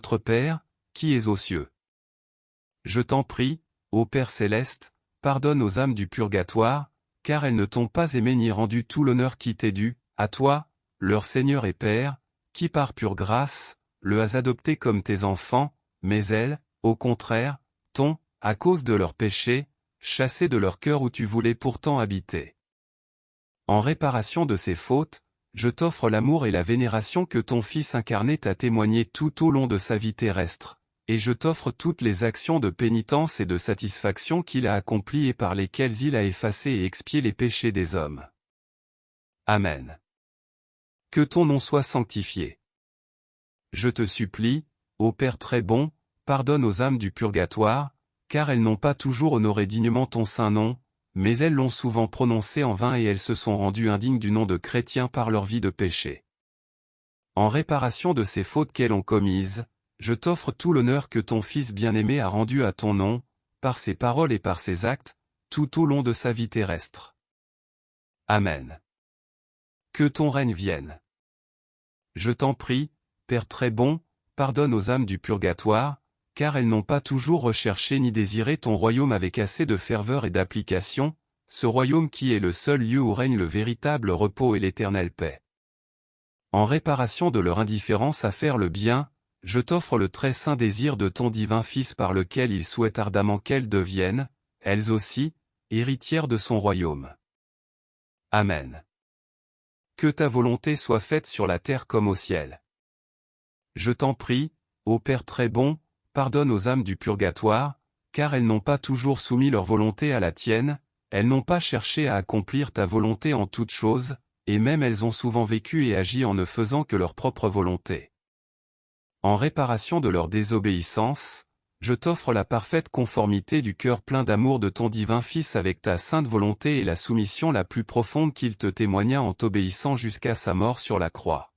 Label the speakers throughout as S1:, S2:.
S1: Notre Père, qui es aux cieux. Je t'en prie, ô Père céleste, pardonne aux âmes du purgatoire, car elles ne t'ont pas aimé ni rendu tout l'honneur qui t'est dû, à toi, leur Seigneur et Père, qui par pure grâce, le has adopté comme tes enfants, mais elles, au contraire, t'ont, à cause de leurs péchés, chassé de leur cœur où tu voulais pourtant habiter. En réparation de ces fautes, je t'offre l'amour et la vénération que ton Fils incarné t'a témoigné tout au long de sa vie terrestre, et je t'offre toutes les actions de pénitence et de satisfaction qu'il a accomplies et par lesquelles il a effacé et expié les péchés des hommes. Amen. Que ton nom soit sanctifié. Je te supplie, ô Père très bon, pardonne aux âmes du purgatoire, car elles n'ont pas toujours honoré dignement ton saint nom, mais elles l'ont souvent prononcé en vain et elles se sont rendues indignes du nom de chrétien par leur vie de péché. En réparation de ces fautes qu'elles ont commises, je t'offre tout l'honneur que ton Fils bien-aimé a rendu à ton nom, par ses paroles et par ses actes, tout au long de sa vie terrestre. Amen. Que ton règne vienne. Je t'en prie, Père très bon, pardonne aux âmes du purgatoire, car elles n'ont pas toujours recherché ni désiré ton royaume avec assez de ferveur et d'application, ce royaume qui est le seul lieu où règne le véritable repos et l'éternelle paix. En réparation de leur indifférence à faire le bien, je t'offre le très saint désir de ton divin Fils par lequel il souhaite ardemment qu'elles deviennent, elles aussi, héritières de son royaume. Amen. Que ta volonté soit faite sur la terre comme au ciel. Je t'en prie, ô Père très bon, pardonne aux âmes du purgatoire, car elles n'ont pas toujours soumis leur volonté à la tienne, elles n'ont pas cherché à accomplir ta volonté en toutes choses, et même elles ont souvent vécu et agi en ne faisant que leur propre volonté. En réparation de leur désobéissance, je t'offre la parfaite conformité du cœur plein d'amour de ton divin Fils avec ta sainte volonté et la soumission la plus profonde qu'il te témoigna en t'obéissant jusqu'à sa mort sur la croix.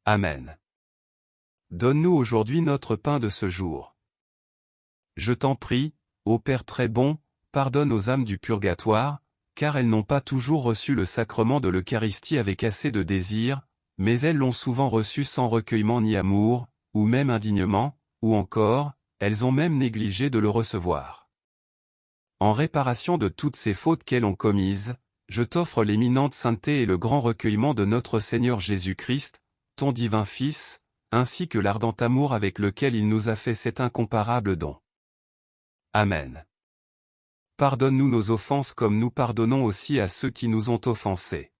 S1: Amen. Donne-nous aujourd'hui notre pain de ce jour. Je t'en prie, ô Père très bon, pardonne aux âmes du purgatoire, car elles n'ont pas toujours reçu le sacrement de l'Eucharistie avec assez de désir, mais elles l'ont souvent reçu sans recueillement ni amour, ou même indignement, ou encore, elles ont même négligé de le recevoir. En réparation de toutes ces fautes qu'elles ont commises, je t'offre l'éminente sainteté et le grand recueillement de notre Seigneur Jésus-Christ, ton divin Fils, ainsi que l'ardent amour avec lequel il nous a fait cet incomparable don. Amen. Pardonne-nous nos offenses comme nous pardonnons aussi à ceux qui nous ont offensés.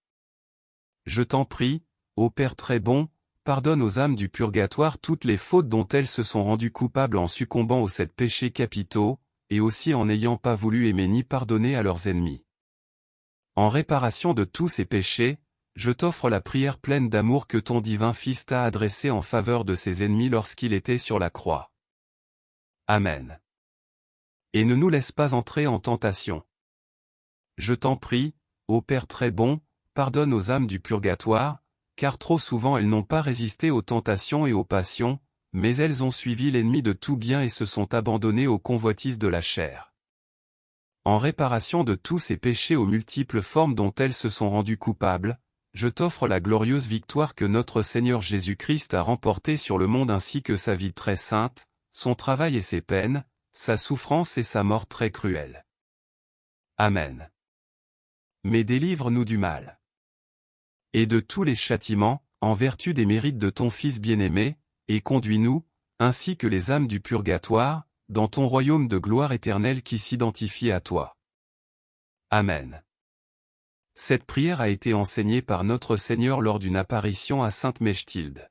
S1: Je t'en prie, ô Père très bon, pardonne aux âmes du purgatoire toutes les fautes dont elles se sont rendues coupables en succombant aux 7 péchés capitaux, et aussi en n'ayant pas voulu aimer ni pardonner à leurs ennemis. En réparation de tous ces péchés, je t'offre la prière pleine d'amour que ton divin Fils t'a adressée en faveur de ses ennemis lorsqu'il était sur la croix. Amen. Et ne nous laisse pas entrer en tentation. Je t'en prie, ô Père très bon, pardonne aux âmes du purgatoire, car trop souvent elles n'ont pas résisté aux tentations et aux passions, mais elles ont suivi l'ennemi de tout bien et se sont abandonnées aux convoitises de la chair. En réparation de tous ces péchés aux multiples formes dont elles se sont rendues coupables, je t'offre la glorieuse victoire que notre Seigneur Jésus-Christ a remportée sur le monde ainsi que sa vie très sainte, son travail et ses peines, sa souffrance et sa mort très cruelle. Amen. Mais délivre-nous du mal. Et de tous les châtiments, en vertu des mérites de ton Fils bien-aimé, et conduis-nous, ainsi que les âmes du purgatoire, dans ton royaume de gloire éternelle qui s'identifie à toi. Amen. Cette prière a été enseignée par notre Seigneur lors d'une apparition à Sainte Mechtilde.